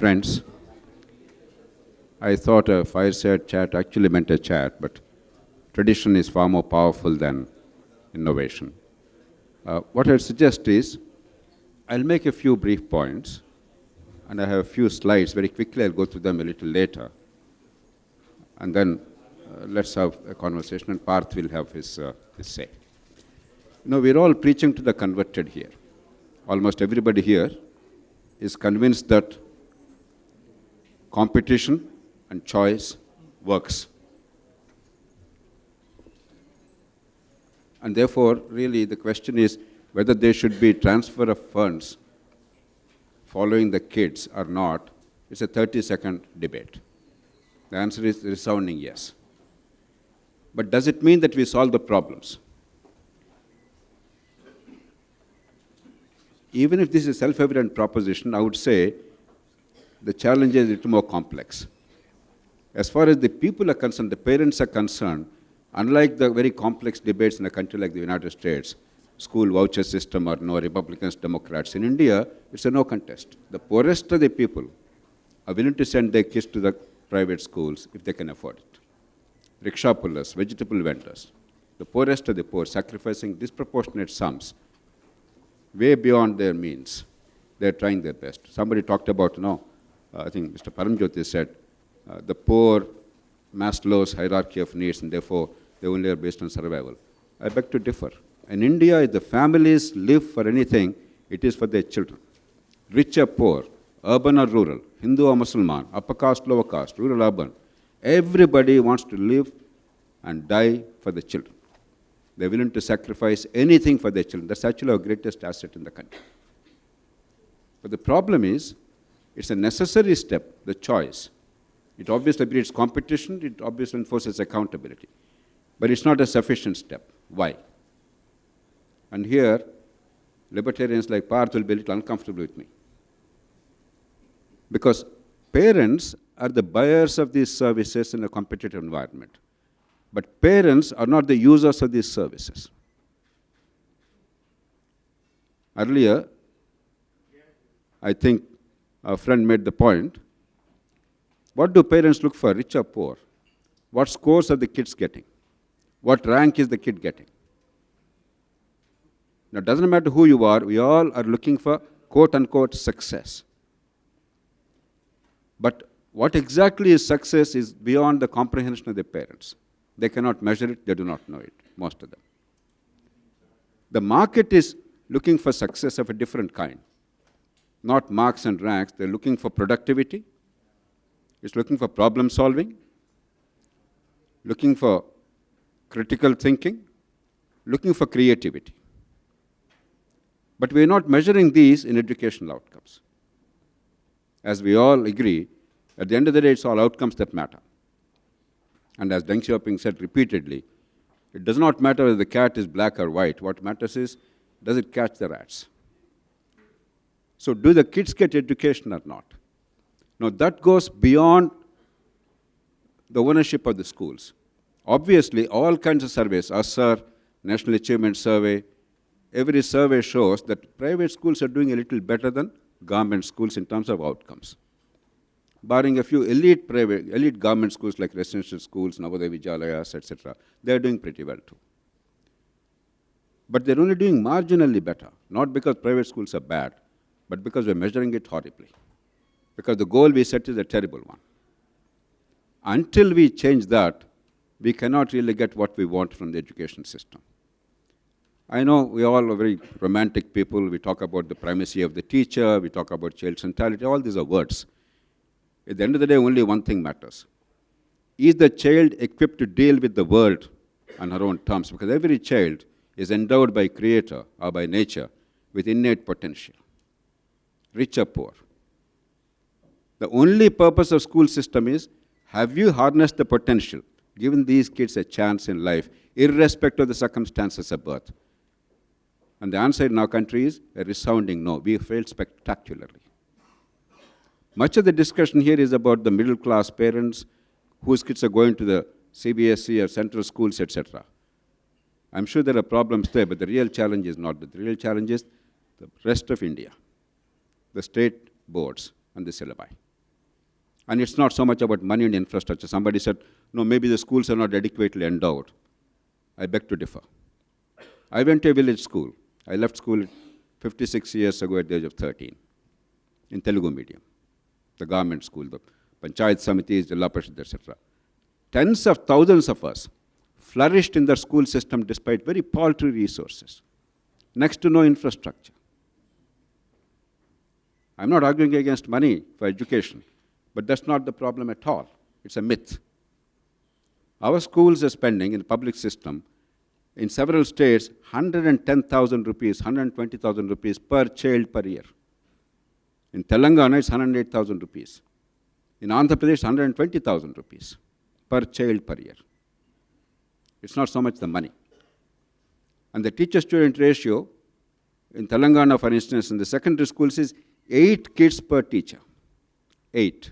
Friends, I thought a fireside chat actually meant a chat, but tradition is far more powerful than innovation. What I suggest is, I'll make a few brief points, and I have a few slides. Very quickly, I'll go through them a little later. And then let's have a conversation, and Parth will have his say. We're all preaching to the converted here. Almost everybody here is convinced that competition and choice works. And therefore, really, the question is whether there should be transfer of funds following the kids or not. It's a 30-second debate. The answer is resounding yes. But does it mean that we solve the problems? Even if this is a self-evident proposition, I would say the challenge is a little more complex. As far as the people are concerned, the parents are concerned, unlike the very complex debates in a country like the United States, school voucher system or no Republicans, Democrats, in India, it's a no contest. The poorest of the people are willing to send their kids to the private schools if they can afford it. Rickshaw pullers, vegetable vendors, the poorest of the poor, sacrificing disproportionate sums way beyond their means. They're trying their best. Somebody talked about, I think Mr. Paramjyoti said, the poor, Maslow's hierarchy of needs, and therefore they only are based on survival. I beg to differ. In India, if the families live for anything, it is for their children. Rich or poor, urban or rural, Hindu or Muslim, upper caste, lower caste, rural, urban, everybody wants to live and die for the children. They're willing to sacrifice anything for their children. That's actually our greatest asset in the country. But the problem is, it's a necessary step, the choice. It obviously breeds competition, it obviously enforces accountability. But it's not a sufficient step. Why? And here, libertarians like Parth will be a little uncomfortable with me. Because parents are the buyers of these services in a competitive environment. But parents are not the users of these services. Earlier, I think our friend made the point, what do parents look for, rich or poor? What scores are the kids getting? What rank is the kid getting? Now, it doesn't matter who you are, we all are looking for quote-unquote success. But what exactly is success is beyond the comprehension of the parents. They cannot measure it, they do not know it, most of them. The market is looking for success of a different kind. Not marks and ranks, they're looking for productivity. It's looking for problem solving, looking for critical thinking, looking for creativity. But we're not measuring these in educational outcomes. As we all agree, at the end of the day, it's all outcomes that matter. And as Deng Xiaoping said repeatedly, it does not matter whether the cat is black or white. What matters is, does it catch the rats? So do the kids get education or not? Now that goes beyond the ownership of the schools. Obviously, all kinds of surveys, ASER, National Achievement Survey, every survey shows that private schools are doing a little better than government schools in terms of outcomes. Barring a few elite government schools like residential schools, Navodaya Vidyalayas, etc., they're doing pretty well too. But they're only doing marginally better, not because private schools are bad, but because we're measuring it horribly. Because the goal we set is a terrible one. Until we change that, we cannot really get what we want from the education system. I know we all are very romantic people. We talk about the primacy of the teacher. We talk about child centrality. All these are words. At the end of the day, only one thing matters. Is the child equipped to deal with the world on her own terms? Because every child is endowed by Creator or by nature with innate potential, rich or poor. The only purpose of school system is, have you harnessed the potential, given these kids a chance in life, irrespective of the circumstances of birth? And the answer in our country is a resounding no. We failed spectacularly. Much of the discussion here is about the middle-class parents whose kids are going to the CBSE or central schools, etc. I'm sure there are problems there, but the real challenge is not that. The real challenge is the rest of India, the state boards and the syllabi. And it's not so much about money and infrastructure. Somebody said, no, maybe the schools are not adequately endowed. I beg to differ. I went to a village school. I left school 56 years ago at the age of 13 in Telugu medium, the government school, the Panchayat Samitis, Jilla Parishad, etc. Tens of thousands of us flourished in the school system despite very paltry resources, next to no infrastructure. I'm not arguing against money for education, but that's not the problem at all. It's a myth. Our schools are spending in the public system in several states 110,000 rupees, 120,000 rupees per child per year. In Telangana, it's 108,000 rupees. In Andhra Pradesh, 120,000 rupees per child per year. It's not so much the money. And the teacher-student ratio in Telangana, for instance, in the secondary schools is 8 kids per teacher. 8.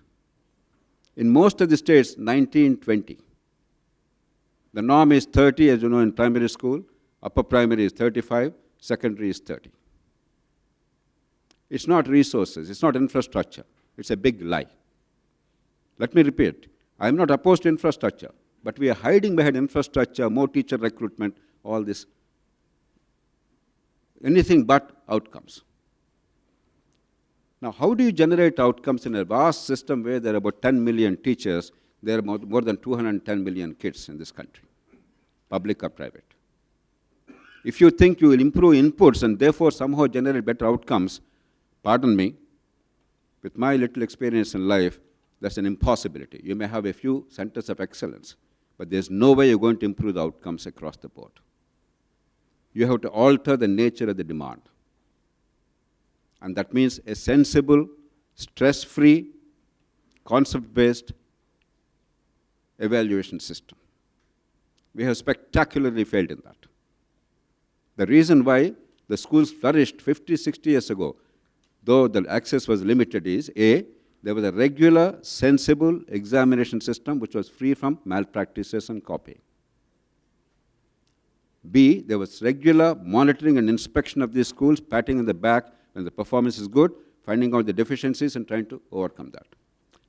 In most of the states, 19, 20. The norm is 30, as you know, in primary school. Upper primary is 35. Secondary is 30. It's not resources. It's not infrastructure. It's a big lie. Let me repeat. I'm not opposed to infrastructure, but we are hiding behind infrastructure, more teacher recruitment, all this. Anything but outcomes. Now, how do you generate outcomes in a vast system where there are about 10 million teachers? There are more than 210 million kids in this country, public or private. If you think you will improve inputs and therefore somehow generate better outcomes, pardon me, with my little experience in life, that's an impossibility. You may have a few centers of excellence, but there's no way you're going to improve the outcomes across the board. You have to alter the nature of the demand. And that means a sensible, stress-free, concept-based evaluation system. We have spectacularly failed in that. The reason why the schools flourished 50, 60 years ago, though the access was limited, is A, there was a regular, sensible examination system which was free from malpractices and copying. B, there was regular monitoring and inspection of these schools, patting on the back when the performance is good, finding out the deficiencies and trying to overcome that.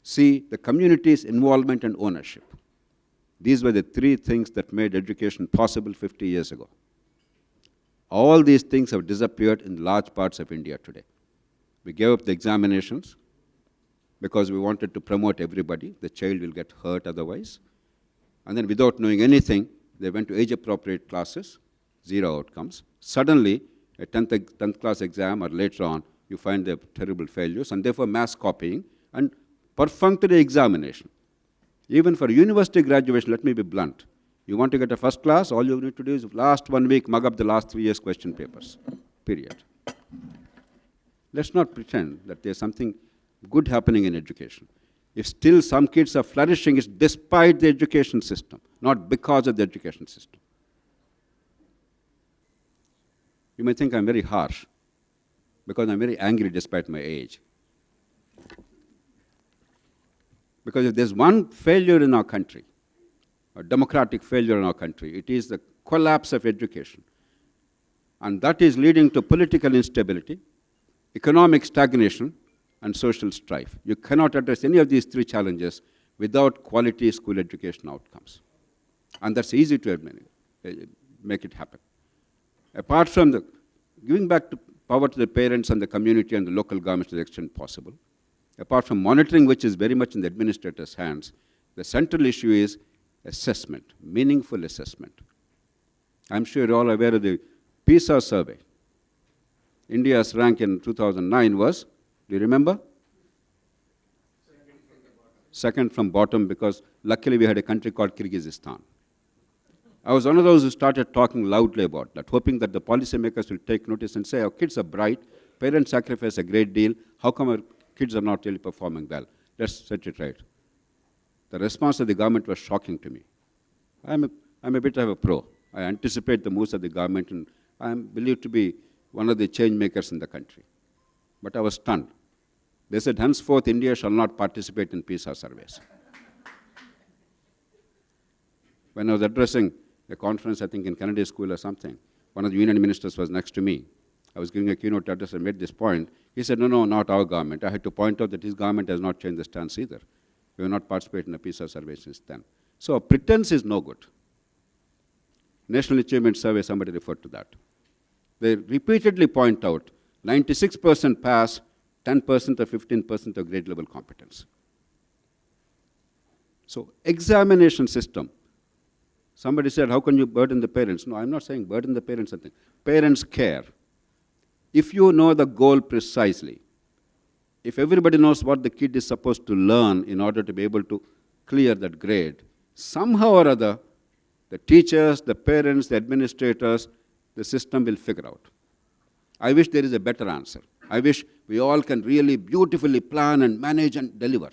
C, the community's involvement and ownership. These were the 3 things that made education possible 50 years ago. All these things have disappeared in large parts of India today. We gave up the examinations because we wanted to promote everybody. The child will get hurt otherwise. And then without knowing anything, they went to age-appropriate classes, 0 outcomes. Suddenly, a 10th class exam or later on, you find the terrible failures, and therefore mass copying and perfunctory examination. Even for university graduation, let me be blunt. You want to get a first class, all you need to do is last 1 week, mug up the last 3 years' question papers, period. Let's not pretend that there's something good happening in education. If still some kids are flourishing, it's despite the education system, not because of the education system. You may think I'm very harsh, because I'm very angry despite my age. Because if there's one failure in our country, a democratic failure in our country, it is the collapse of education. And that is leading to political instability, economic stagnation, and social strife. You cannot address any of these 3 challenges without quality school education outcomes. And that's easy to make it happen. Apart from the giving back to power to the parents and the community and the local governments to the extent possible, apart from monitoring, which is very much in the administrator's hands, the central issue is assessment, meaningful assessment. I'm sure you're all aware of the PISA survey. India's rank in 2009 was, do you remember? Second from bottom, because luckily we had a country called Kyrgyzstan. I was one of those who started talking loudly about that, hoping that the policymakers will take notice and say, our kids are bright, parents sacrifice a great deal, how come our kids are not really performing well? Let's set it right. The response of the government was shocking to me. I'm a bit of a pro. I anticipate the moves of the government, and I'm believed to be one of the change makers in the country. But I was stunned. They said, henceforth, India shall not participate in PISA surveys. When I was addressing a conference, I think in Kennedy School or something, one of the union ministers was next to me. I was giving a keynote address and made this point. He said, no, not our government. I had to point out that his government has not changed the stance either. We have not participated in a PISA survey since then. So pretense is no good. National Achievement Survey, somebody referred to that. They repeatedly point out 96% pass, 10% or 15% of grade level competence. So examination system. Somebody said, how can you burden the parents? No, I'm not saying burden the parents. Parents care. If you know the goal precisely, if everybody knows what the kid is supposed to learn in order to be able to clear that grade, somehow or other, the teachers, the parents, the administrators, the system will figure out. I wish there is a better answer. I wish we all can really beautifully plan and manage and deliver.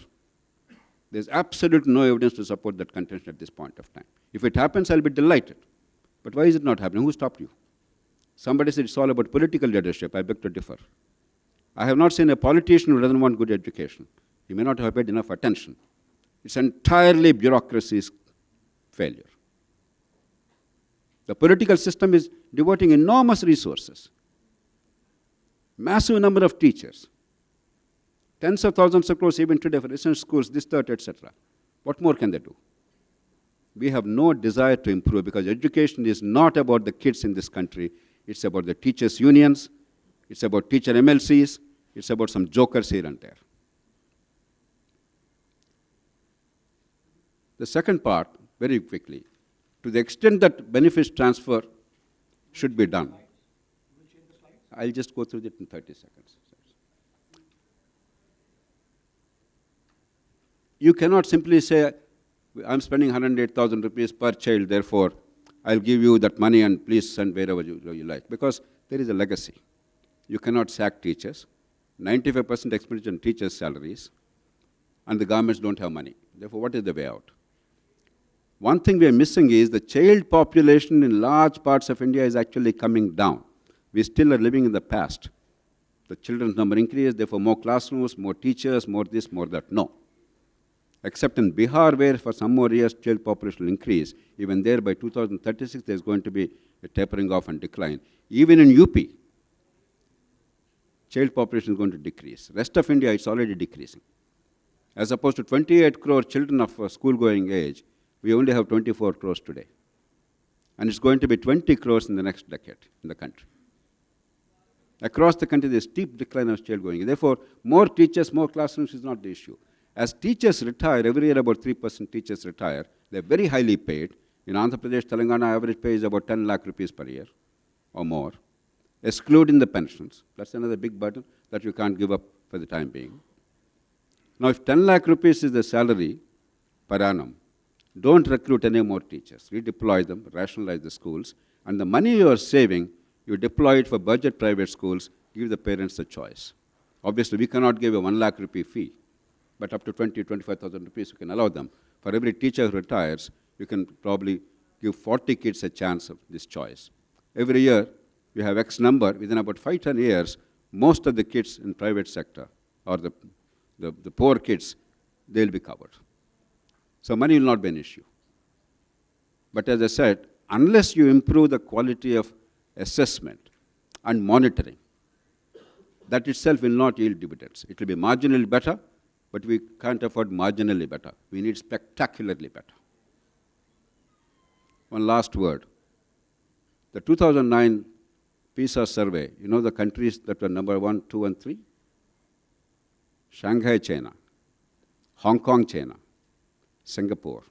There's absolutely no evidence to support that contention at this point of time. If it happens, I'll be delighted. But why is it not happening? Who stopped you? Somebody said it's all about political leadership. I beg to differ. I have not seen a politician who doesn't want good education. He may not have paid enough attention. It's entirely bureaucracy's failure. The political system is devoting enormous resources. Massive number of teachers. Tens of thousands of crores even today for residential schools, this, that, etc. What more can they do? We have no desire to improve because education is not about the kids in this country. It's about the teachers' unions. It's about teacher MLCs. It's about some jokers here and there. The second part, very quickly, to the extent that benefits transfer should be done. I'll just go through it in 30 seconds. You cannot simply say, I'm spending 108,000 rupees per child, therefore, I'll give you that money and please send wherever you like. Because there is a legacy. You cannot sack teachers. 95% expenditure on teachers' salaries, and the governments don't have money. Therefore, what is the way out? One thing we are missing is the child population in large parts of India is actually coming down. We still are living in the past. The children's number increased, therefore more classrooms, more teachers, more this, more that. No. Except in Bihar, where for some more years child population will increase. Even there, by 2036, there's going to be a tapering off and decline. Even in UP, child population is going to decrease. Rest of India, it's already decreasing. As opposed to 28 crore children of school-going age, we only have 24 crores today. And it's going to be 20 crores in the next decade in the country. Across the country, there's steep decline of child-going age. Therefore, more teachers, more classrooms is not the issue. As teachers retire, every year about 3% teachers retire. They're very highly paid. In Andhra Pradesh, Telangana, average pay is about 10 lakh rupees per year or more, excluding the pensions. That's another big burden that you can't give up for the time being. Now, if 10 lakh rupees is the salary per annum, don't recruit any more teachers. Redeploy them, rationalize the schools, and the money you are saving, you deploy it for budget private schools, give the parents a choice. Obviously, we cannot give a 1 lakh rupee fee, but up to 20, 25,000 rupees you can allow them. For every teacher who retires, you can probably give 40 kids a chance of this choice. Every year, you have X number. Within about 5-10 years, most of the kids in private sector, or the poor kids, they'll be covered. So money will not be an issue. But as I said, unless you improve the quality of assessment and monitoring, that itself will not yield dividends. It will be marginally better, but we can't afford marginally better. We need spectacularly better. One last word. The 2009 PISA survey, you know the countries that were number 1, 2, and 3? Shanghai, China. Hong Kong, China. Singapore.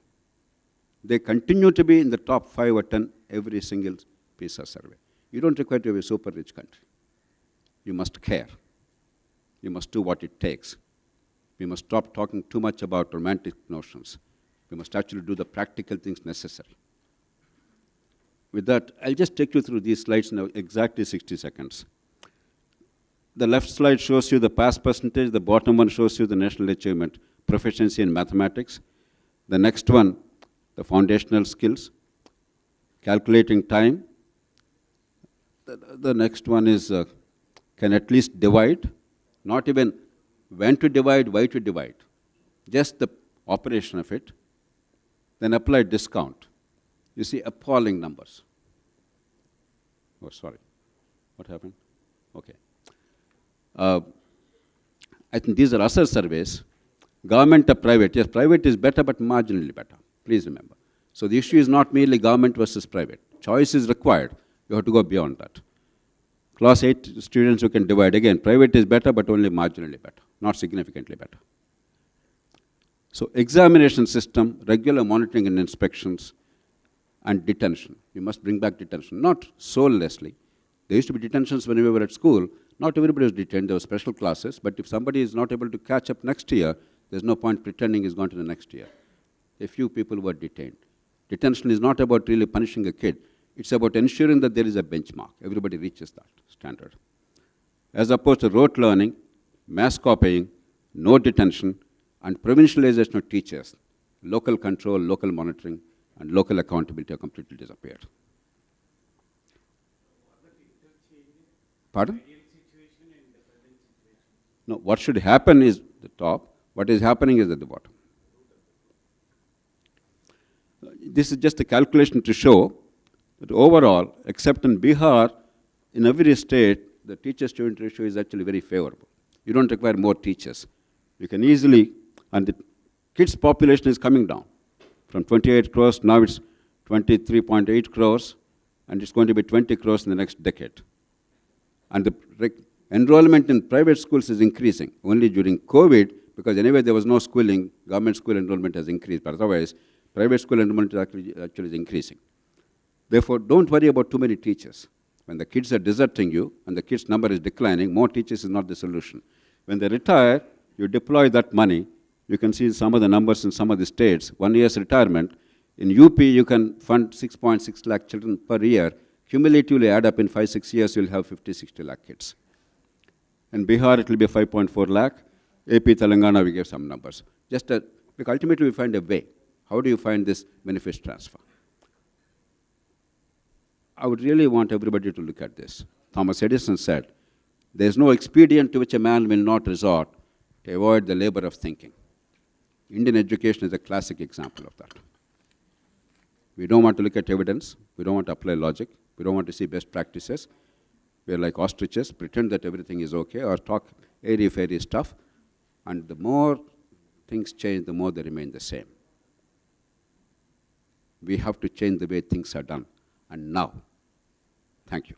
They continue to be in the top 5 or 10 every single PISA survey. You don't require to be a super rich country. You must care. You must do what it takes. We must stop talking too much about romantic notions. We must actually do the practical things necessary. With that, I'll just take you through these slides in exactly 60 seconds. The left slide shows you the pass percentage. The bottom one shows you the national achievement, proficiency in mathematics. The next one, the foundational skills, calculating time. The next one is can at least divide, not even when to divide, why to divide, just the operation of it. Then apply discount. You see appalling numbers. Oh, sorry. What happened? Okay. I think these are ASER surveys. Government or private? Yes, private is better, but marginally better. Please remember. So the issue is not merely government versus private. Choice is required. You have to go beyond that. Class 8 students you can divide. Again, private is better, but only marginally better, not significantly better. So examination system, regular monitoring and inspections, and detention. You must bring back detention, not soullessly. There used to be detentions when we were at school. Not everybody was detained. There were special classes. But if somebody is not able to catch up next year, there's no point pretending he's gone to the next year. A few people were detained. Detention is not about really punishing a kid. It's about ensuring that there is a benchmark. Everybody reaches that standard. As opposed to rote learning, mass copying, no detention, and provincialization of teachers, local control, local monitoring, and local accountability have completely disappeared. Pardon? No, what should happen is the top. What is happening is at the bottom. This is just a calculation to show that overall, except in Bihar, in every state, the teacher-student ratio is actually very favorable. You don't require more teachers. You can easily, and the kids' population is coming down. From 28 crores, now it's 23.8 crores, and it's going to be 20 crores in the next decade. And the enrollment in private schools is increasing. Only during COVID, because anyway there was no schooling, government school enrollment has increased, but otherwise, private school enrollment is actually increasing. Therefore, don't worry about too many teachers. When the kids are deserting you, and the kids' number is declining, more teachers is not the solution. When they retire, you deploy that money. You can see some of the numbers in some of the states. 1 year's retirement. In UP, you can fund 6.6 lakh children per year. Cumulatively add up in 5-6 years, you'll have 50-60 lakh kids. In Bihar, it will be 5.4 lakh. AP, Telangana, we gave some numbers. Because ultimately, we find a way. How do you find this benefits transfer? I would really want everybody to look at this. Thomas Edison said, there is no expedient to which a man will not resort to avoid the labor of thinking. Indian education is a classic example of that. We don't want to look at evidence. We don't want to apply logic. We don't want to see best practices. We are like ostriches, pretend that everything is okay, or talk airy-fairy stuff. And the more things change, the more they remain the same. We have to change the way things are done. And now, thank you.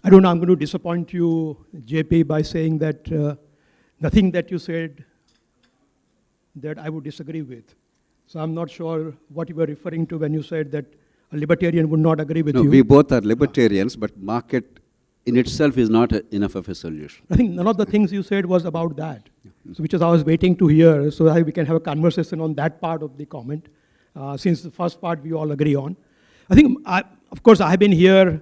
I don't know, I'm going to disappoint you, JP, by saying that nothing that you said that I would disagree with. So I'm not sure what you were referring to when you said that a libertarian would not agree with you. No, we both are libertarians, but market in itself is not enough of a solution. I think none of the things you said was about that, so which is I was waiting to hear, so that we can have a conversation on that part of the comment, since the first part we all agree on. I think, of course, I have been here,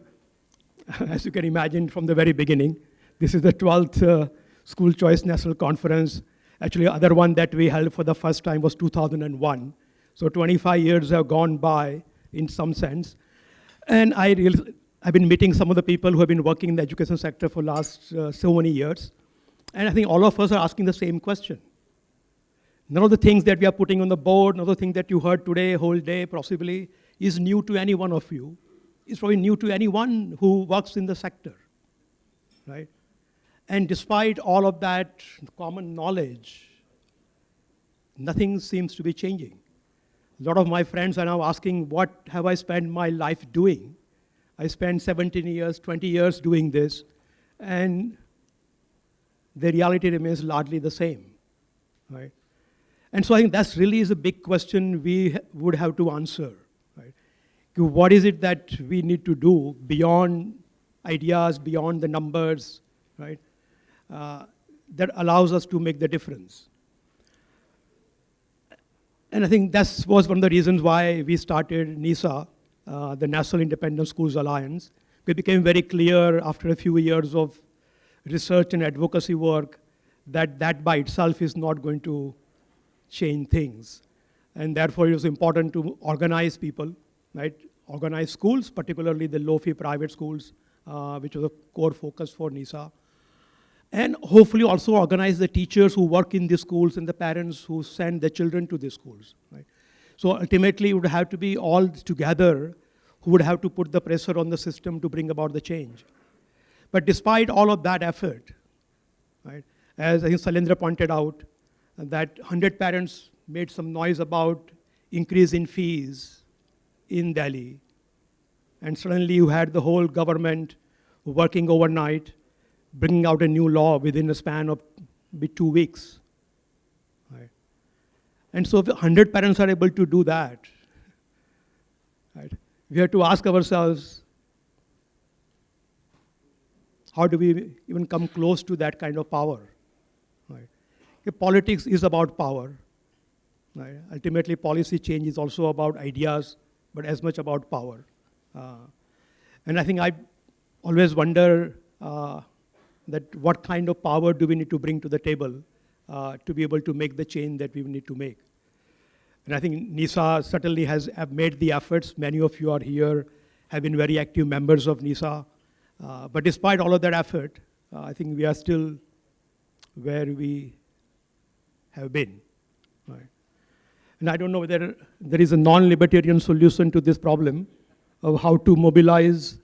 as you can imagine, from the very beginning. This is the 12th School Choice National Conference. Actually, other one that we held for the first time was 2001. So 25 years have gone by, in some sense. And I've been meeting some of the people who have been working in the education sector for last so many years. And I think all of us are asking the same question. None of the things that we are putting on the board, none of the things that you heard today, whole day, possibly, is new to any one of you. It's probably new to anyone who works in the sector, right? And despite all of that common knowledge, nothing seems to be changing. A lot of my friends are now asking, what have I spent my life doing? I spent 17 years, 20 years doing this, and the reality remains largely the same, right? And so I think that's really is a big question we would have to answer, right? What is it that we need to do beyond ideas, beyond the numbers, right? That allows us to make the difference. And I think that was one of the reasons why we started NISA, the National Independent Schools Alliance. It became very clear after a few years of research and advocacy work that that by itself is not going to change things. And therefore, it was important to organize people, right? Organize schools, particularly the low-fee private schools, which was a core focus for NISA. And hopefully also organize the teachers who work in the schools and the parents who send their children to the schools, right? So ultimately, it would have to be all together who would have to put the pressure on the system to bring about the change. But despite all of that effort, right, as I think Salendra pointed out, that 100 parents made some noise about increase in fees in Delhi. And suddenly you had the whole government working overnight, bringing out a new law within a span of 2 weeks. Right? And so if 100 parents are able to do that, right, we have to ask ourselves, how do we even come close to that kind of power? Right? If politics is about power. Right? Ultimately, policy change is also about ideas, but as much about power. And I think I always wonder that what kind of power do we need to bring to the table to be able to make the change that we need to make. And I think NISA certainly have made the efforts. Many of you are here, have been very active members of NISA. But despite all of that effort, I think we are still where we have been. Right? And I don't know whether there is a non-libertarian solution to this problem of how to mobilize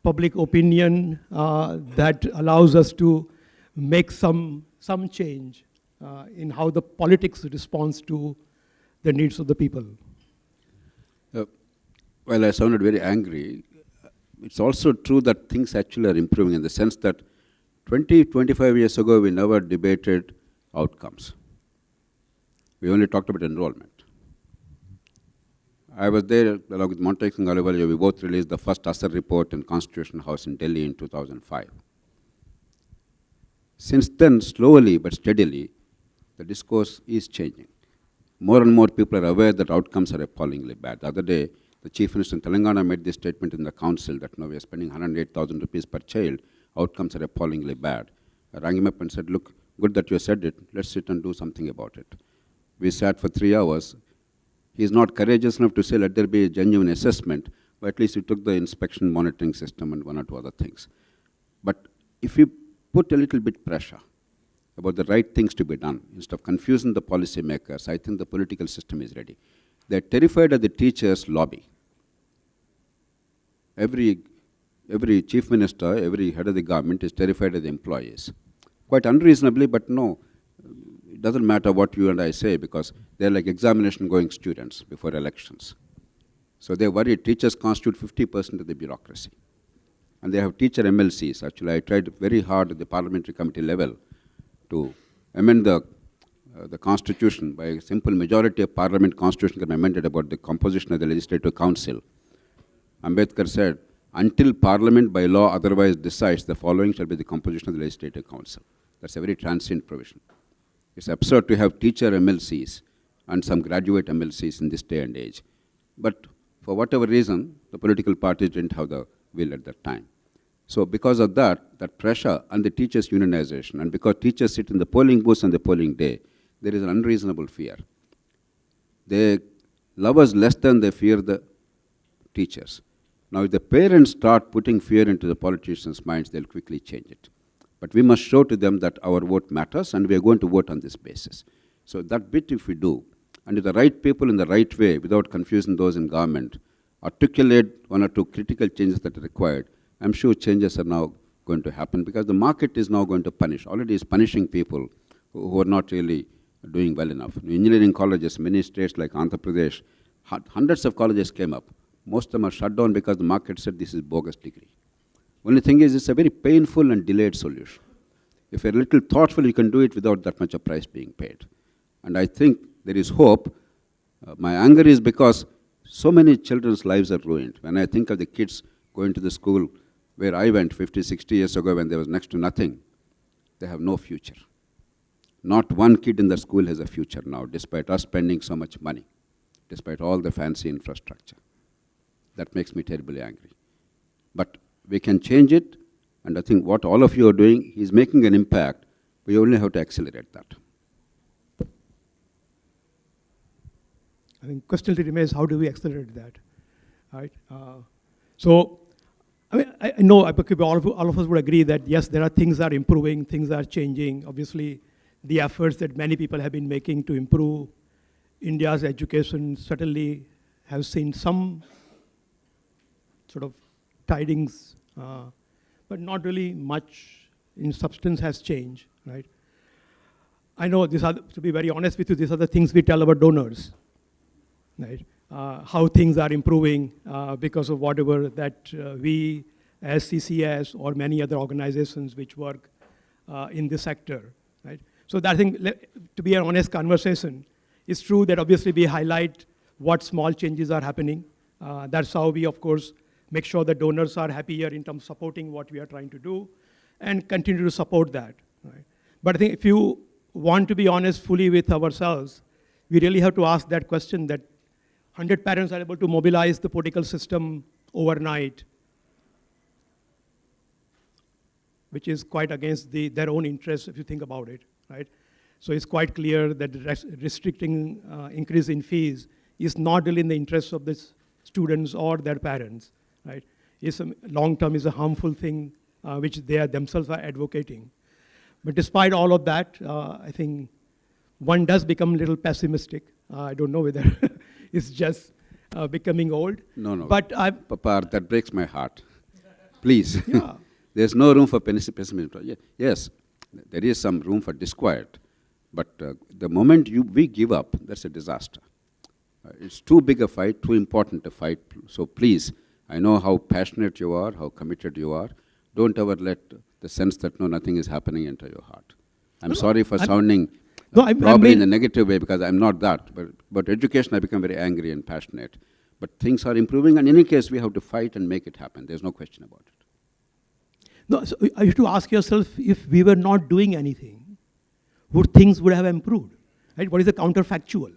public opinion that allows us to make some change in how the politics responds to the needs of the people. Well, I sounded very angry. It's also true that things actually are improving in the sense that 25 years ago, we never debated outcomes. We only talked about enrollment. I was there along with Montague and Alivalio. We both released the first ASER report in Constitution House in Delhi in 2005. Since then, slowly but steadily, the discourse is changing. More and more people are aware that outcomes are appallingly bad. The other day, the Chief Minister in Telangana made this statement in the council that now we are spending 108,000 rupees per child. Outcomes are appallingly bad. I rang him up and said, look, good that you said it. Let's sit and do something about it. We sat for 3 hours. He's not courageous enough to say, let there be a genuine assessment, but at least we took the inspection monitoring system and 1 or 2 other things. But if we put a little bit pressure about the right things to be done, instead of confusing the policy makers, I think the political system is ready. They're terrified of the teachers' lobby. Every chief minister, every head of the government is terrified of the employees. Quite unreasonably, but no. It doesn't matter what you and I say because they're like examination-going students before elections. So they're worried teachers constitute 50% of the bureaucracy. And they have teacher MLCs. Actually, I tried very hard at the parliamentary committee level to amend the constitution by a simple majority of parliament constitution can be amended about the composition of the legislative council. Ambedkar said, until parliament by law otherwise decides, the following shall be the composition of the legislative council. That's a very transient provision. It's absurd to have teacher MLCs and some graduate MLCs in this day and age. But for whatever reason, the political parties didn't have the will at that time. So because of that pressure and the teachers' unionization, and because teachers sit in the polling booths on the polling day, there is an unreasonable fear. They love us less than they fear the teachers. Now, if the parents start putting fear into the politicians' minds, they'll quickly change it. But we must show to them that our vote matters, and we are going to vote on this basis. So that bit if we do, and if the right people in the right way, without confusing those in government, articulate 1 or 2 critical changes that are required, I'm sure changes are now going to happen because the market is now going to punish. Already is punishing people who are not really doing well enough. In engineering colleges, many states like Andhra Pradesh, hundreds of colleges came up. Most of them are shut down because the market said this is bogus degree. Only thing is, it's a very painful and delayed solution. If you're a little thoughtful, you can do it without that much of price being paid. And I think there is hope. My anger is because so many children's lives are ruined. When I think of the kids going to the school where I went 50, 60 years ago when there was next to nothing, they have no future. Not one kid in the school has a future now, despite us spending so much money, despite all the fancy infrastructure. That makes me terribly angry. But we can change it, and I think what all of you are doing is making an impact. We only have to accelerate that. I think question remains, how do we accelerate that, right? So, I mean, I know all of us would agree that yes, there are things that are improving, things that are changing. Obviously, the efforts that many people have been making to improve India's education certainly have seen some sort of tidings, but not really much in substance has changed, right? I know these are, to be very honest with you, these are the things we tell our donors, right? How things are improving because of whatever that we as CCS or many other organizations which work in this sector, right? So that I think, to be an honest conversation, it's true that obviously we highlight what small changes are happening. That's how we, of course, make sure the donors are happier in terms of supporting what we are trying to do and continue to support that, right? But I think if you want to be honest fully with ourselves, we really have to ask that question that 100 parents are able to mobilize the political system overnight, which is quite against their own interests if you think about it, right? So it's quite clear that restricting increase in fees is not really in the interests of the students or their parents, right? It's long term is a harmful thing which they are themselves are advocating. But despite all of that, I think one does become a little pessimistic. I don't know whether it's just becoming old. No. But Papa, that breaks my heart. Please. Yeah. There's no room for pessimism. Yes, there is some room for disquiet. But the moment we give up, that's a disaster. It's too big a fight, too important a fight. So please, I know how passionate you are, how committed you are. Don't ever let the sense that nothing is happening enter your heart. I'm sorry for sounding probably in a negative way, because I'm not that. But education, I become very angry and passionate. But things are improving, and in any case, we have to fight and make it happen. There's no question about it. No, so you have to ask yourself, if we were not doing anything, would things would have improved, right? What is the counterfactual?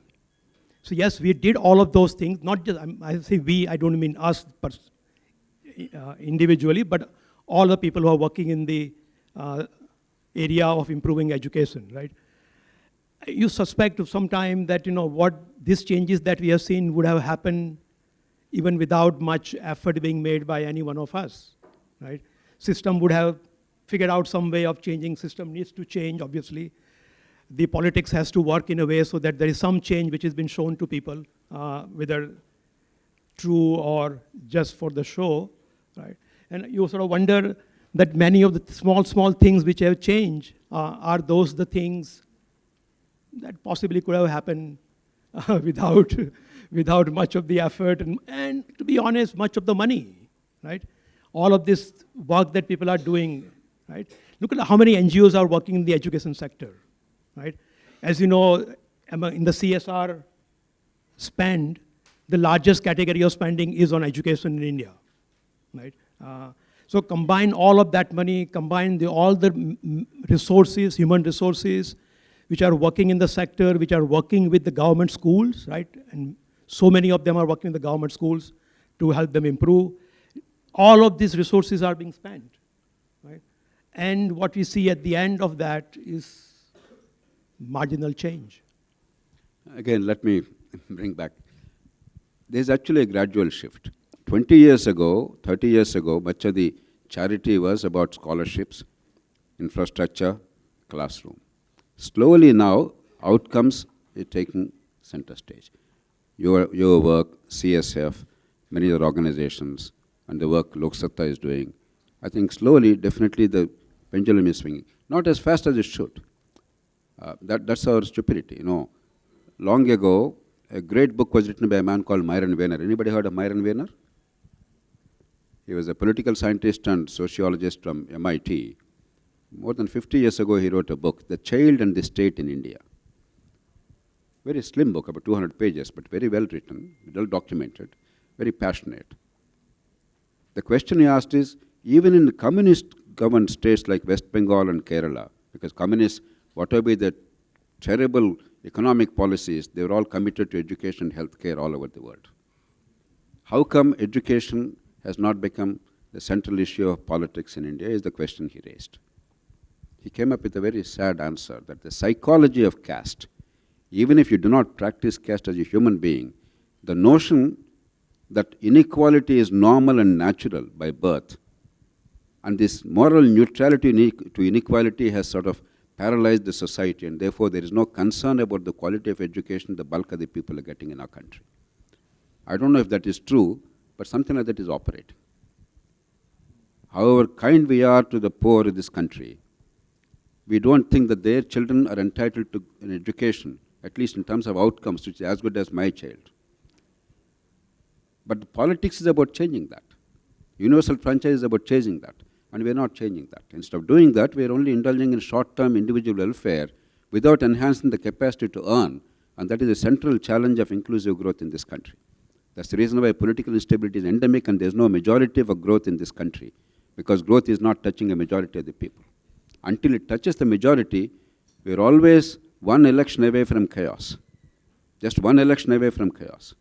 So yes, we did all of those things, not just, I say we, I don't mean us individually, but all the people who are working in the area of improving education, right? You suspect sometime that, what these changes that we have seen would have happened even without much effort being made by any one of us, right? System would have figured out some way of changing. System needs to change, obviously. The politics has to work in a way so that there is some change which has been shown to people, whether true or just for the show, right? And you sort of wonder that many of the small things which have changed are those the things that possibly could have happened without much of the effort and to be honest, much of the money, right? All of this work that people are doing, right? Look at how many NGOs are working in the education sector, right? As you know, in the CSR spend, the largest category of spending is on education in India, right? So combine all of that money, combine all the resources, human resources, which are working in the sector, which are working with the government schools, right? And so many of them are working in the government schools to help them improve. All of these resources are being spent, right? And what we see at the end of that is marginal change. Again, let me bring back. There's actually a gradual shift. 20 years ago, 30 years ago, much of the charity was about scholarships, infrastructure, classroom. Slowly now, outcomes are taking center stage. Your work, CSF, many other organizations, and the work Lok Satta is doing, I think slowly, definitely the pendulum is swinging. Not as fast as it should. That's our stupidity, Long ago, a great book was written by a man called Myron Weiner. Anybody heard of Myron Weiner? He was a political scientist and sociologist from MIT. More than 50 years ago, he wrote a book, The Child and the State in India. Very slim book, about 200 pages, but very well written, well documented, very passionate. The question he asked is, even in communist governed states like West Bengal and Kerala, because communists, whatever be the terrible economic policies, they were all committed to education and healthcare all over the world. How come education has not become the central issue of politics in India is the question he raised. He came up with a very sad answer that the psychology of caste, even if you do not practice caste as a human being, the notion that inequality is normal and natural by birth, and this moral neutrality to inequality has sort of paralyzed the society, and therefore there is no concern about the quality of education the bulk of the people are getting in our country. I don't know if that is true, but something like that is operating. however kind we are to the poor in this country, we don't think that their children are entitled to an education, at least in terms of outcomes, which is as good as my child. But the politics is about changing that. Universal franchise is about changing that, and we are not changing that. Instead of doing that, we are only indulging in short-term individual welfare without enhancing the capacity to earn, and that is a central challenge of inclusive growth in this country. That's the reason why political instability is endemic and there's no majority of growth in this country, because growth is not touching a majority of the people. Until it touches the majority, we're always one election away from chaos. Just one election away from chaos.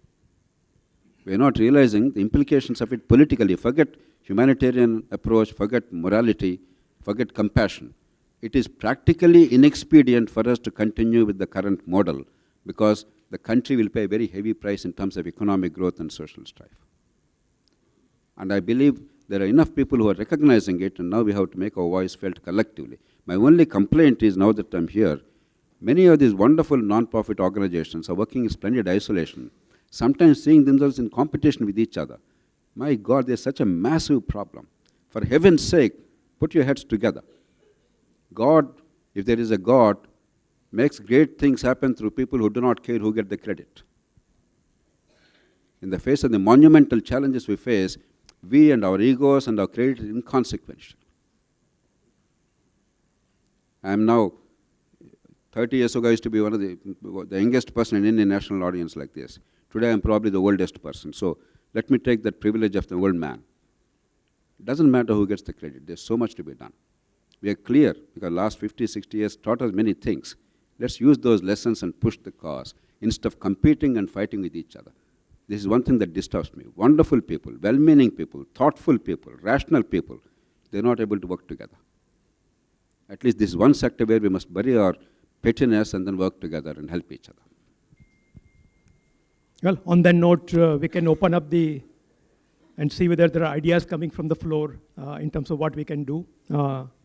We're not realizing the implications of it politically. Forget humanitarian approach, forget morality, forget compassion. It is practically inexpedient for us to continue with the current model because the country will pay a very heavy price in terms of economic growth and social strife. And I believe there are enough people who are recognizing it, and now we have to make our voice felt collectively. My only complaint is, now that I'm here, many of these wonderful non-profit organizations are working in splendid isolation, sometimes seeing themselves in competition with each other. My God, there's such a massive problem. For heaven's sake, put your heads together. God, if there is a God, makes great things happen through people who do not care who get the credit. In the face of the monumental challenges we face, we and our egos and our credit is inconsequential. I am now, 30 years ago, I used to be one of the youngest person in any national audience like this. Today, I am probably the oldest person. So let me take that privilege of the old man. It doesn't matter who gets the credit. There's so much to be done. We are clear, because last 50, 60 years taught us many things. Let's use those lessons and push the cause instead of competing and fighting with each other. This is one thing that disturbs me. Wonderful people, well-meaning people, thoughtful people, rational people, they're not able to work together. At least this is one sector where we must bury our pettiness and then work together and help each other. Well, on that note, we can open up and see whether there are ideas coming from the floor in terms of what we can do,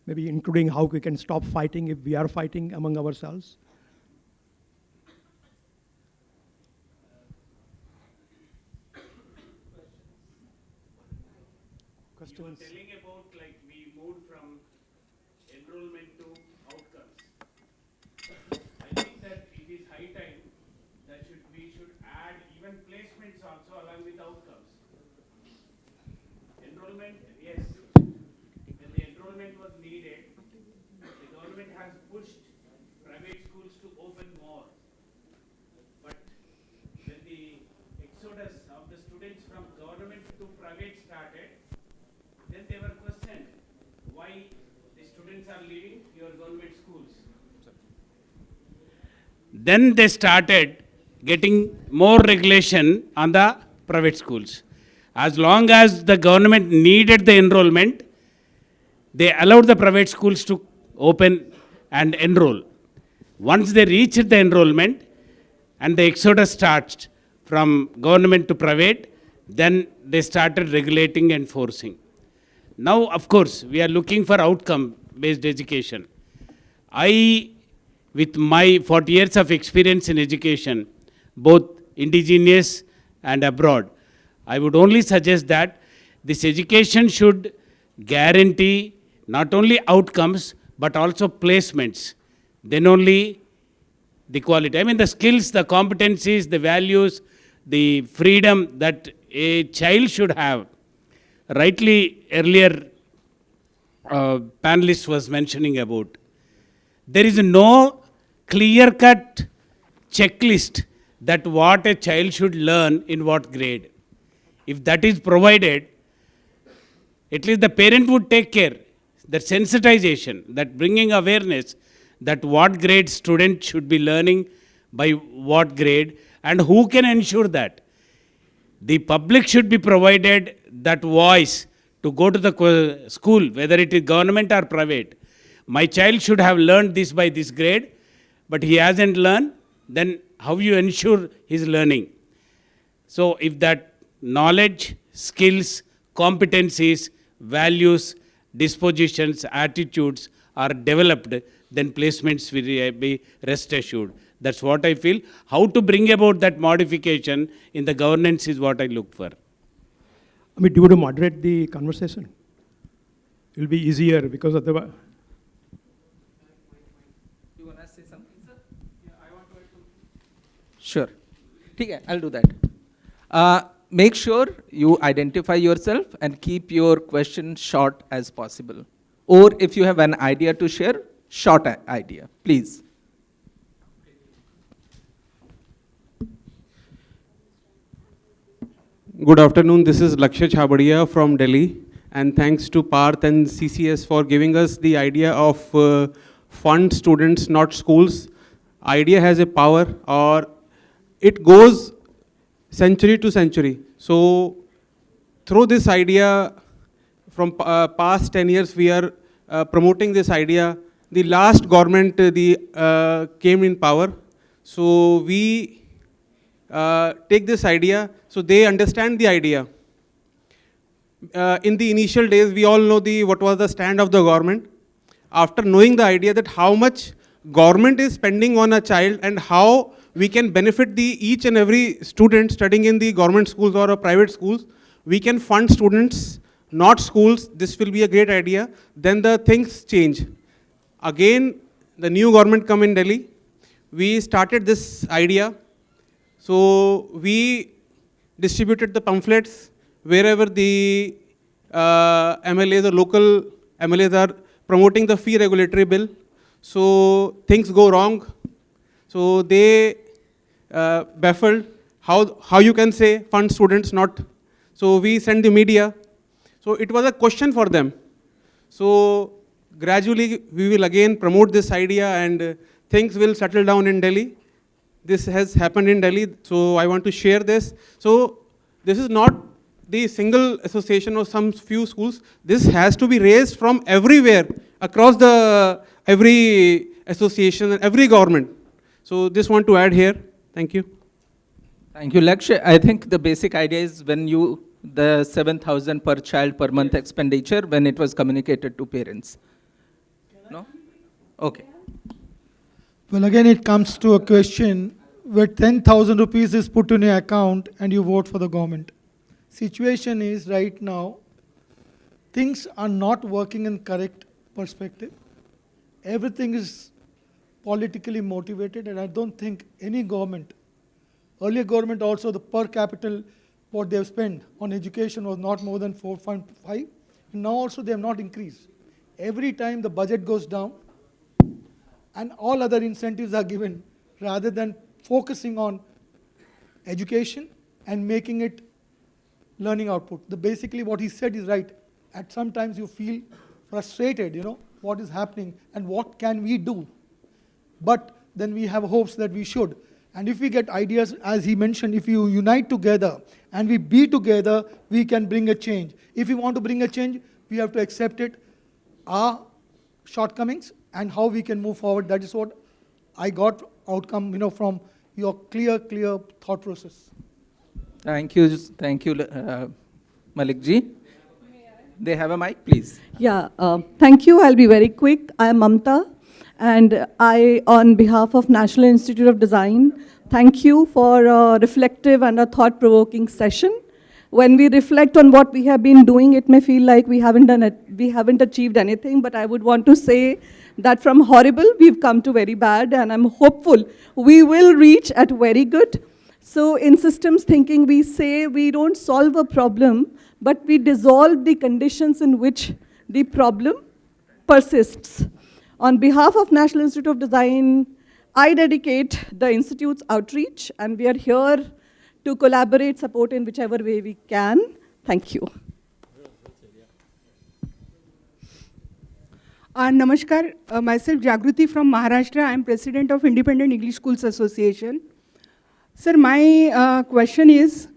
maybe including how we can stop fighting if we are fighting among ourselves. You were telling about like we moved from enrollment to outcomes. I think that it is high time that we should add even placements also along with outcomes. Enrollment, yes. When the enrollment was needed, the government has pushed private schools to open more. But when the exodus of the students from government to private started, then they were questioned why the students are leaving your government schools. Then they started getting more regulation on the private schools. As long as the government needed the enrollment, they allowed the private schools to open and enroll. Once they reached the enrollment and the exodus starts from government to private, then they started regulating and forcing. Now, of course, we are looking for outcome-based education. I, with my 40 years of experience in education, both indigenous and abroad, I would only suggest that this education should guarantee not only outcomes, but also placements. Then only the quality. I mean, the skills, the competencies, the values, the freedom that a child should have. Rightly, earlier panelist was mentioning about, there is no clear-cut checklist that what a child should learn in what grade. If that is provided, at least the parent would take care. That sensitization, that bringing awareness that what grade student should be learning by what grade, and who can ensure that. The public should be provided that voice to go to the school, whether it is government or private. My child should have learned this by this grade, but he hasn't learned, then how you ensure his learning? So if that knowledge, skills, competencies, values, dispositions, attitudes are developed, then placements will be rest assured. That's what I feel. How to bring about that modification in the governance is what I look for. I mean, do you want to moderate the conversation? it'll be easier because of the. You want to say something, sir? Yeah, I want to add something. Sure. Okay, I'll do that. Make sure you identify yourself and keep your question short as possible. Or if you have an idea to share, short idea, please. Good afternoon. This is Lakshya Chhabadia from Delhi, and thanks to Parth and CCS for giving us the idea of fund students, not schools. Idea has a power, or it goes century to century. So through this idea, from past 10 years, we are promoting this idea. The last government came in power, so we take this idea, so they understand the idea. In the initial days, we all know what was the stand of the government. After knowing the idea that how much government is spending on a child and how we can benefit each and every student studying in the government schools or private schools, we can fund students, not schools. This will be a great idea. Then the things change. Again, the new government come in Delhi. We started this idea. So we distributed the pamphlets wherever the MLAs or local MLAs are promoting the fee regulatory bill. So things go wrong. So they baffled how you can say fund students not. So we send the media. So it was a question for them. So gradually we will again promote this idea and things will settle down in Delhi. This has happened in Delhi, so I want to share this. So this is not the single association or some few schools. This has to be raised from everywhere, across every association and every government. So this want to add here. Thank you. Thank you, Lakshya. I think the basic idea is the 7,000 per child per month expenditure when it was communicated to parents. No? Okay. Well, again, it comes to a question where 10,000 rupees is put in your account and you vote for the government. Situation is right now, things are not working in correct perspective. Everything is politically motivated, and I don't think any government, earlier government also, the per capita, what they have spent on education was not more than 4.5, and now also they have not increased. Every time the budget goes down, and all other incentives are given rather than focusing on education and making it learning output. Basically what he said is right. At sometimes you feel frustrated, what is happening and what can we do. But then we have hopes that we should. And if we get ideas, as he mentioned, if you unite together and we be together, we can bring a change. If we want to bring a change, we have to accept it, our shortcomings, and how we can move forward. That is what I got outcome, from your clear thought process. Thank you, Malik ji. They have a mic, please. Yeah, thank you. I'll be very quick. I am Mamta, and I, on behalf of National Institute of Design, thank you for a reflective and a thought-provoking session. When we reflect on what we have been doing, it may feel like we haven't achieved anything, but I would want to say that from horrible, we've come to very bad, and I'm hopeful we will reach at very good. So in systems thinking, we say we don't solve a problem, but we dissolve the conditions in which the problem persists. On behalf of National Institute of Design, I dedicate the Institute's outreach, and we are here to collaborate, support in whichever way we can. Thank you. Namaskar, myself Jagruti from Maharashtra. I am President of Independent English Schools Association. Sir, my question is,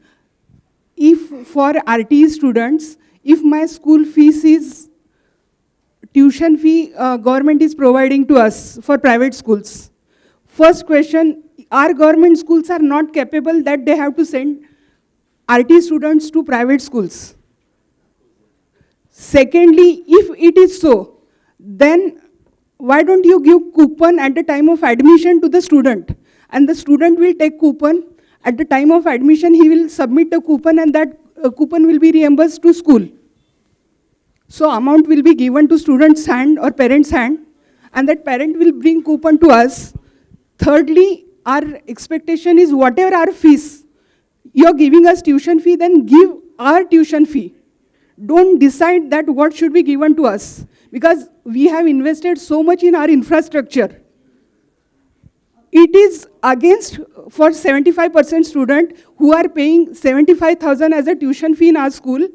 if for RT students, if my school fees is tuition fee government is providing to us for private schools. First question, our government schools are not capable that they have to send RT students to private schools. Secondly, if it is so, then why don't you give coupon at the time of admission to the student? And the student will take coupon. At the time of admission, he will submit the coupon, and that coupon will be reimbursed to school. So amount will be given to student's hand or parent's hand, and that parent will bring coupon to us. Thirdly, our expectation is whatever our fees, you're giving us tuition fee, then give our tuition fee. Don't decide that what should be given to us, because we have invested so much in our infrastructure. It is against for 75% student who are paying 75,000 as a tuition fee in our school,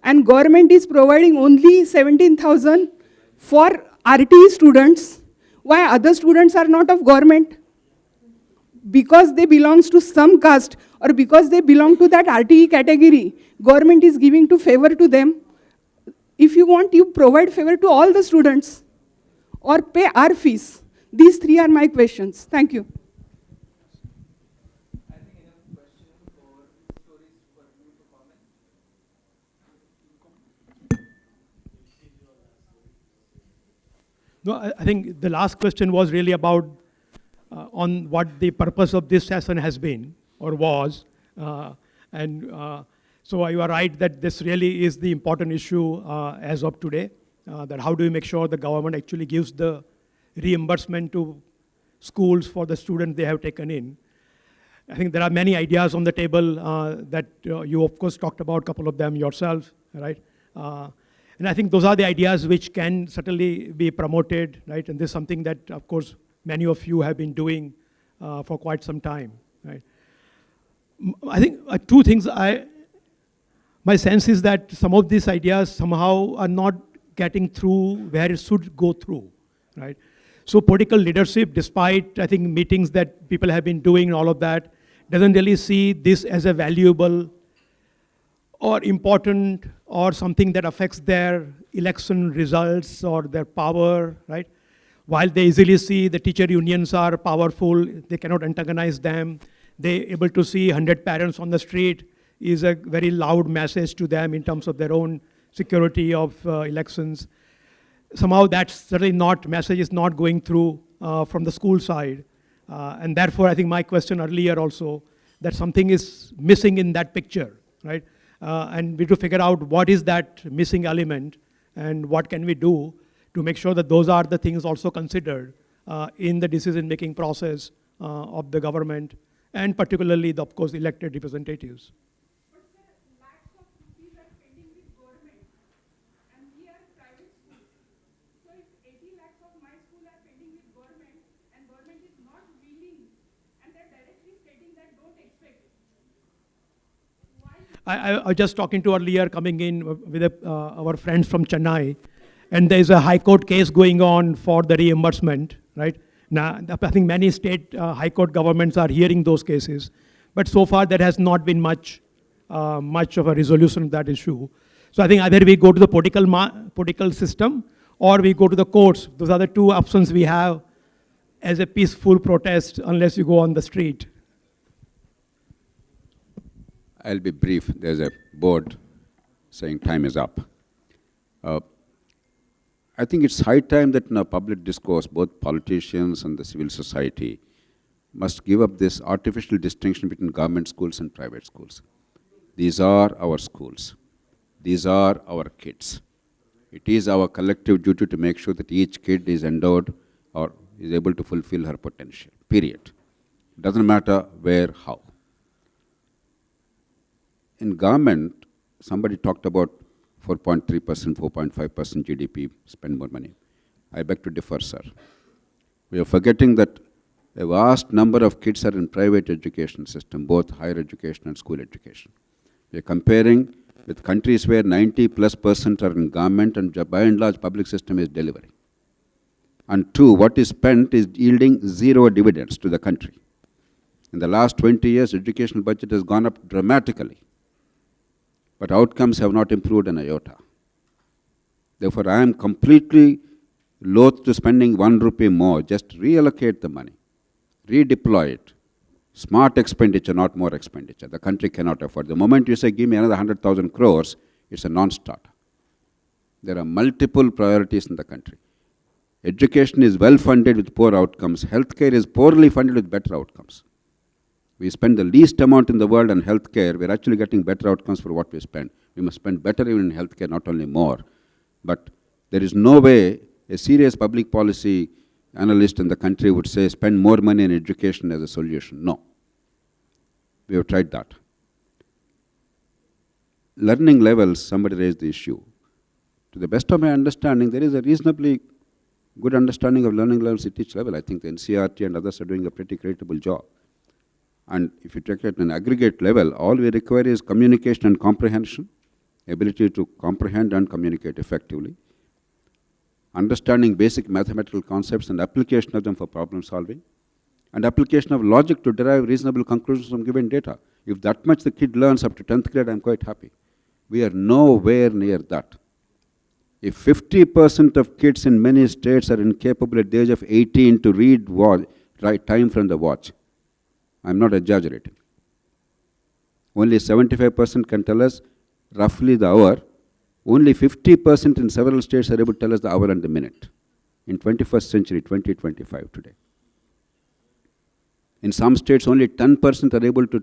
and government is providing only 17,000 for RTE students. Why other students are not of government? Because they belongs to some caste or because they belong to that RTE category, government is giving to favor to them. If you want, you provide favor to all the students or pay our fees. These three are my questions. Thank you. No, I think the last question was really about on what the purpose of this session has been or was. So you are right that this really is the important issue as of today, that how do we make sure the government actually gives the reimbursement to schools for the students they have taken in. I think there are many ideas on the table that you of course talked about, a couple of them yourself, right? And I think those are the ideas which can certainly be promoted, right? And this is something that, of course, many of you have been doing for quite some time, right? I think two things. My sense is that some of these ideas somehow are not getting through where it should go through, right? So political leadership, despite, I think, meetings that people have been doing and all of that, doesn't really see this as a valuable or important or something that affects their election results or their power, right? While they easily see the teacher unions are powerful, they cannot antagonize them. They're able to see 100 parents on the street is a very loud message to them in terms of their own security of elections. Somehow that's certainly not, message is not going through from the school side. And therefore, I think my question earlier also, that something is missing in that picture, right? And we have to figure out what is that missing element and what can we do to make sure that those are the things also considered in the decision-making process of the government and particularly, of course, elected representatives. But sir, lakhs of rupees are pending with government and we are private schools. So if 80 lakhs of my school are pending with government and government is not willing and they're directly stating that don't expect it. I was just talking to earlier, coming in with our friends from Chennai, and there's a high court case going on for the reimbursement, right? Now, I think many state high court governments are hearing those cases, but so far there has not been much of a resolution of that issue. So I think either we go to the political system or we go to the courts. Those are the two options we have as a peaceful protest unless you go on the street. I'll be brief. There's a board saying time is up. I think it's high time that in our public discourse, both politicians and the civil society must give up this artificial distinction between government schools and private schools. These are our schools. These are our kids. It is our collective duty to make sure that each kid is endowed or is able to fulfill her potential, period. Doesn't matter where, how. In government, somebody talked about 4.3%, 4.5% GDP, spend more money. I beg to differ, sir. We are forgetting that a vast number of kids are in private education system, both higher education and school education. We are comparing with countries where 90+% are in government and by and large public system is delivering. And two, what is spent is yielding zero dividends to the country. In the last 20 years, educational budget has gone up dramatically. But outcomes have not improved an iota. Therefore, I am completely loath to spending 1 rupee more. Just reallocate the money, redeploy it. Smart expenditure, not more expenditure. The country cannot afford. The moment you say, give me another 100,000 crores, it's a non-starter. There are multiple priorities in the country. Education is well funded with poor outcomes. Healthcare is poorly funded with better outcomes. We spend the least amount in the world on healthcare. We're actually getting better outcomes for what we spend. We must spend better even in healthcare, not only more. But there is no way a serious public policy analyst in the country would say spend more money on education as a solution. No. We have tried that. Learning levels, somebody raised the issue. To the best of my understanding, there is a reasonably good understanding of learning levels at each level. I think the NCERT and others are doing a pretty creditable job. And if you take it at an aggregate level, all we require is communication and comprehension, ability to comprehend and communicate effectively, understanding basic mathematical concepts and application of them for problem solving, and application of logic to derive reasonable conclusions from given data. If that much the kid learns up to 10th grade, I'm quite happy. We are nowhere near that. If 50% of kids in many states are incapable at the age of 18 to read right time from the watch, I'm not exaggerating. Only 75% can tell us roughly the hour. Only 50% in several states are able to tell us the hour and the minute in 21st century, 2025 today. In some states, only 10% are able to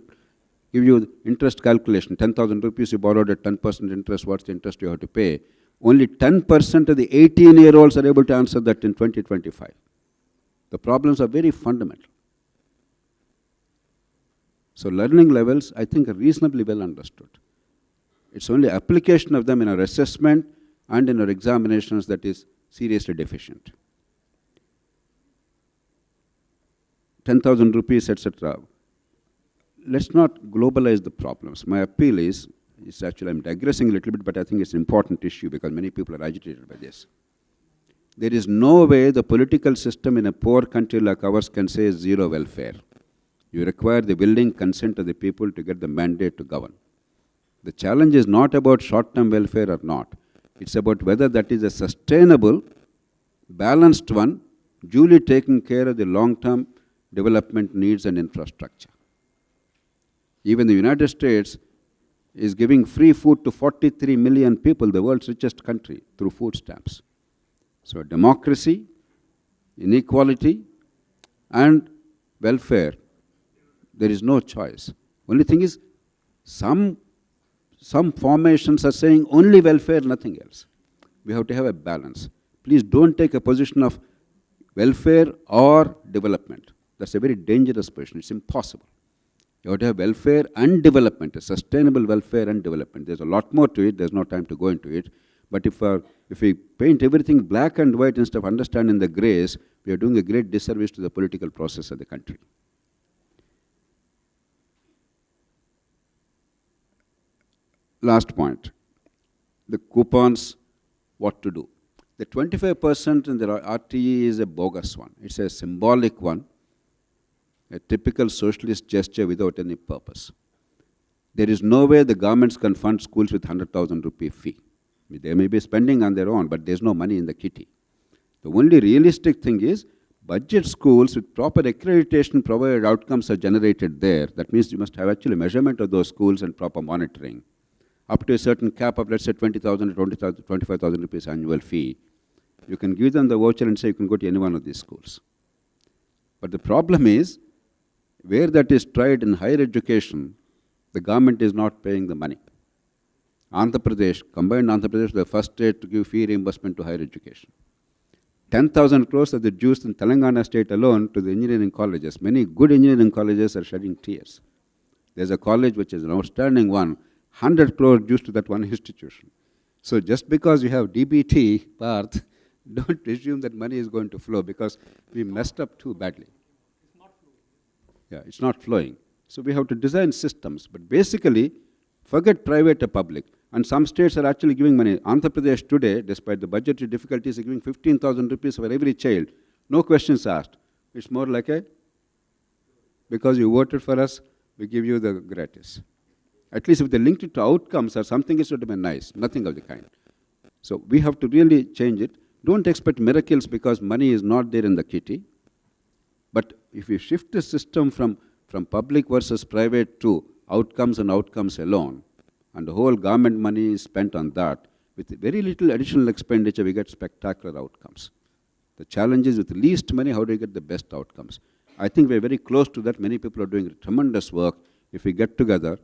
give you interest calculation. 10,000 rupees you borrowed at 10% interest, what's the interest you have to pay? Only 10% of the 18-year-olds are able to answer that in 2025. The problems are very fundamental. So learning levels, I think, are reasonably well understood. It's only application of them in our assessment and in our examinations that is seriously deficient. 10,000 rupees, etc. Let's not globalize the problems. My appeal is actually, I'm digressing a little bit, but I think it's an important issue because many people are agitated by this. There is no way the political system in a poor country like ours can say zero welfare. You require the willing consent of the people to get the mandate to govern. The challenge is not about short-term welfare or not. It's about whether that is a sustainable, balanced one, duly taking care of the long-term development needs and infrastructure. Even the United States is giving free food to 43 million people, the world's richest country, through food stamps. So democracy, inequality, and welfare, there is no choice. Only thing is, some formations are saying only welfare, nothing else. We have to have a balance. Please don't take a position of welfare or development. That's a very dangerous position. It's impossible. You have to have welfare and development, a sustainable welfare and development. There's a lot more to it. There's no time to go into it. But if we paint everything black and white instead of understanding the grays, we are doing a great disservice to the political process of the country. Last point, the coupons, what to do. The 25% in the RTE is a bogus one. It's a symbolic one, a typical socialist gesture without any purpose. There is no way the governments can fund schools with 100,000 rupee fee. They may be spending on their own, but there's no money in the kitty. The only realistic thing is budget schools with proper accreditation provided outcomes are generated there. That means you must have actually measurement of those schools and proper monitoring. Up to a certain cap of, let's say, 20,000 or 25,000 rupees annual fee, you can give them the voucher and say you can go to any one of these schools. But the problem is, where that is tried in higher education, the government is not paying the money. Andhra Pradesh, combined Andhra Pradesh, the first state to give fee reimbursement to higher education. 10,000 crores of the juice in Telangana state alone to the engineering colleges. Many good engineering colleges are shedding tears. There's a college which is an outstanding one, 100 crore juice to that one institution. So just because you have DBT, Parth, don't assume that money is going to flow because we messed up too badly. It's not flowing. Yeah, it's not flowing. So we have to design systems. But basically, forget private or public. And some states are actually giving money. Andhra Pradesh today, despite the budgetary difficulties, is giving 15,000 rupees for every child. No questions asked. It's more like because you voted for us, we give you the gratis. At least if they linked it to outcomes or something, it should have been nice. Nothing of the kind. So we have to really change it. Don't expect miracles because money is not there in the kitty. But if we shift the system from public versus private to outcomes and outcomes alone, and the whole government money is spent on that, with very little additional expenditure, we get spectacular outcomes. The challenge is with least money, how do we get the best outcomes? I think we're very close to that. Many people are doing tremendous work. If we get together,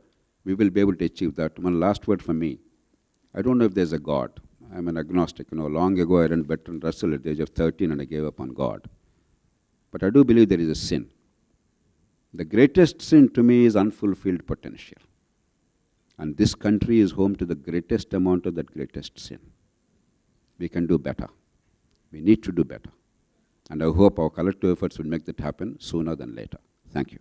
we will be able to achieve that. One last word from me. I don't know if there's a God. I'm an agnostic. Long ago I read Bertrand Russell at the age of 13 and I gave up on God. But I do believe there is a sin. The greatest sin to me is unfulfilled potential. And this country is home to the greatest amount of that greatest sin. We can do better. We need to do better. And I hope our collective efforts will make that happen sooner than later. Thank you.